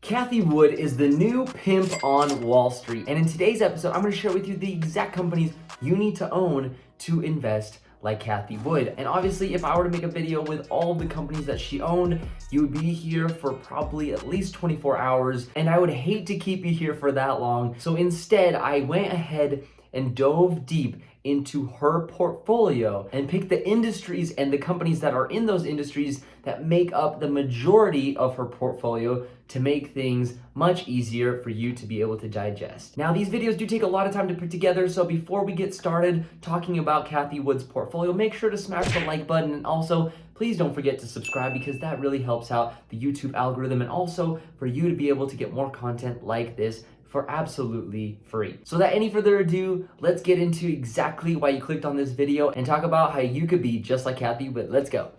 Cathie Wood is the new pimp on Wall Street, and in today's episode, I'm going to share with you the exact companies you need to own to invest like Cathie Wood. And obviously, if I were to make a video with all of the companies that she owned, you would be here for probably at least 24 hours, and I would hate to keep you here for that long. So instead, I went ahead and dove deep into her portfolio and picked the industries and the companies that are in those industries that make up the majority of her portfolio to make things much easier for you to be able to digest. Now, these videos do take a lot of time to put together, so before we get started talking about Cathie Wood's portfolio, make sure to smash the like button, and also please don't forget to subscribe because that really helps out the YouTube algorithm and also for you to be able to get more content like this for absolutely free. So without any further ado, let's get into exactly why you clicked on this video and talk about how you could be just like Cathie Wood. Let's go.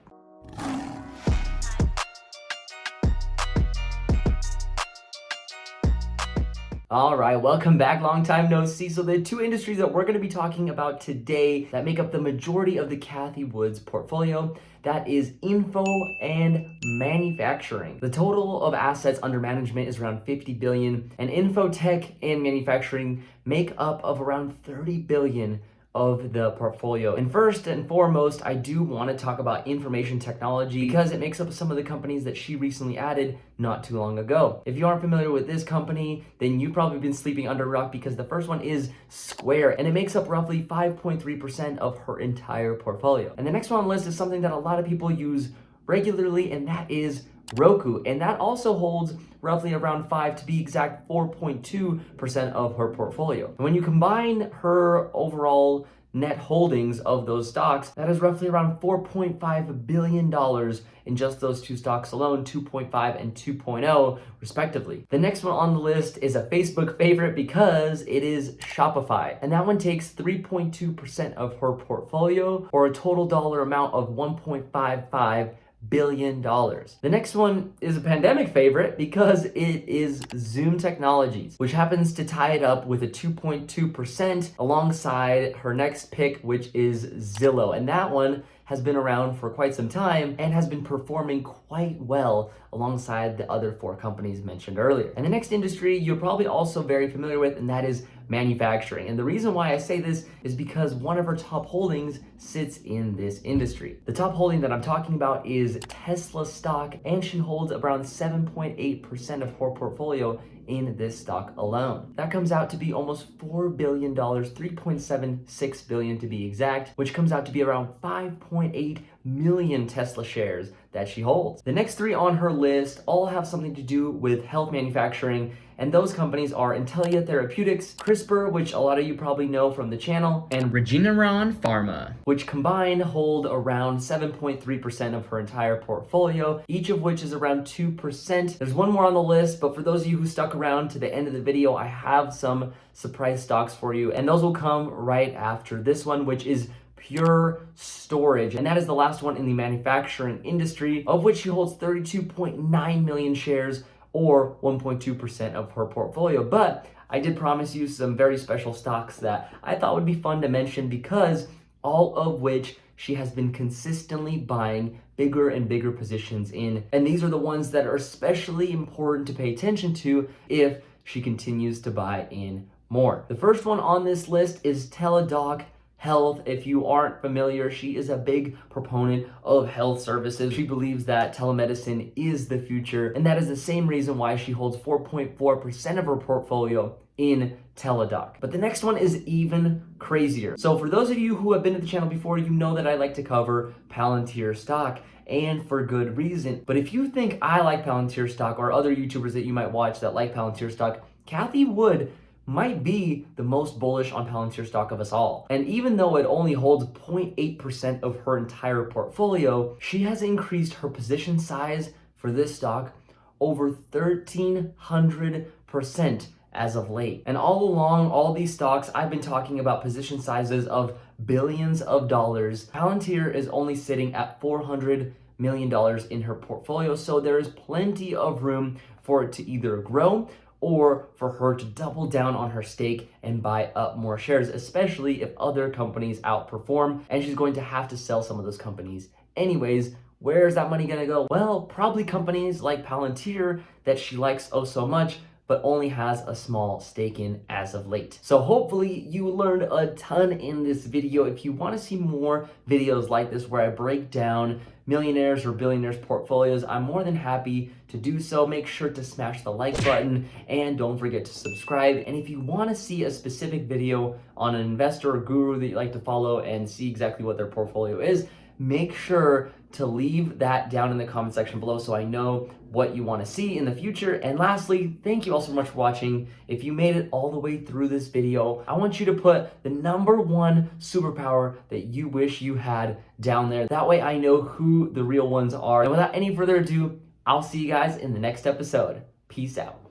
All right, welcome back. Long time no see. So the two industries that we're going to be talking about today that make up the majority of the Cathie Wood's portfolio, that is info and manufacturing. The total of assets under management is around 50 billion, and info tech and manufacturing make up of around 30 billion of the portfolio. And first and foremost, I do want to talk about information technology because it makes up some of the companies that she recently added not too long ago. If you aren't familiar with this company, then you've probably been sleeping under a rock because the first one is Square, and it makes up roughly 5.3% of her entire portfolio. And the next one on the list is something that a lot of people use regularly, and that is Roku, and that also holds roughly around 5, to be exact, 4.2% of her portfolio. And when you combine her overall net holdings of those stocks, that is roughly around $4.5 billion in just those two stocks alone, 2.5 and 2.0 respectively. The next one on the list is a Facebook favorite because it is Shopify, and that one takes 3.2% of her portfolio, or a total dollar amount of $1.55 billion. The next one is a pandemic favorite because it is Zoom Technologies, which happens to tie it up with a 2.2% alongside her next pick, which is Zillow. And that one has been around for quite some time and has been performing quite well alongside the other four companies mentioned earlier. And the next industry you're probably also very familiar with, and that is manufacturing. And the reason why I say this is because one of her top holdings sits in this industry. The top holding that I'm talking about is Tesla stock, and she holds around 7.8% of her portfolio in this stock alone. That comes out to be almost $4 billion, 3.76 billion to be exact, which comes out to be around 5.8 million Tesla shares that she holds. The next three on her list all have something to do with health manufacturing, and those companies are Intellia Therapeutics, CRISPR, which a lot of you probably know from the channel, and Regeneron Pharma, which combined hold around 7.3% of her entire portfolio, each of which is around 2%. There's one more on the list, but for those of you who stuck around to the end of the video, I have some surprise stocks for you, and those will come right after this one, which is Pure Storage, and that is the last one in the manufacturing industry, of which she holds 32.9 million shares, or 1.2% of her portfolio. But I did promise you some very special stocks that I thought would be fun to mention, because all of which she has been consistently buying bigger and bigger positions in. And these are the ones that are especially important to pay attention to if she continues to buy in more. The first one on this list is Teladoc Health. If you aren't familiar, she is a big proponent of health services. She believes that telemedicine is the future, and that is the same reason why she holds 4.4% of her portfolio in Teladoc. But the next one is even crazier. So for those of you who have been to the channel before, you know that I like to cover Palantir stock, and for good reason. But if you think I like Palantir stock, or other YouTubers that you might watch that like Palantir stock, Cathie Wood might be the most bullish on Palantir stock of us all. And even though it only holds 0.8% of her entire portfolio, she has increased her position size for this stock over 1,300% as of late. And all along, all these stocks, I've been talking about position sizes of billions of dollars. Palantir is only sitting at $400 million in her portfolio, so there is plenty of room for it to either grow or for her to double down on her stake and buy up more shares, especially if other companies outperform, and she's going to have to sell some of those companies anyways Where is that money gonna go? Well, probably companies like Palantir that she likes oh so much, but only has a small stake in as of late. So hopefully you learned a ton in this video. If you want to see more videos like this where I break down millionaires or billionaires portfolios, I'm more than happy to do so. Make sure to smash the like button and don't forget to subscribe. And if you want to see a specific video on an investor or guru that you like to follow and see exactly what their portfolio is, make sure to leave that down in the comment section below so I know what you want to see in the future. And lastly, thank you all so much for watching. If you made it all the way through this video, I want you to put the #1 superpower that you wish you had down there. That way I know who the real ones are. And without any further ado, I'll see you guys in the next episode. Peace out.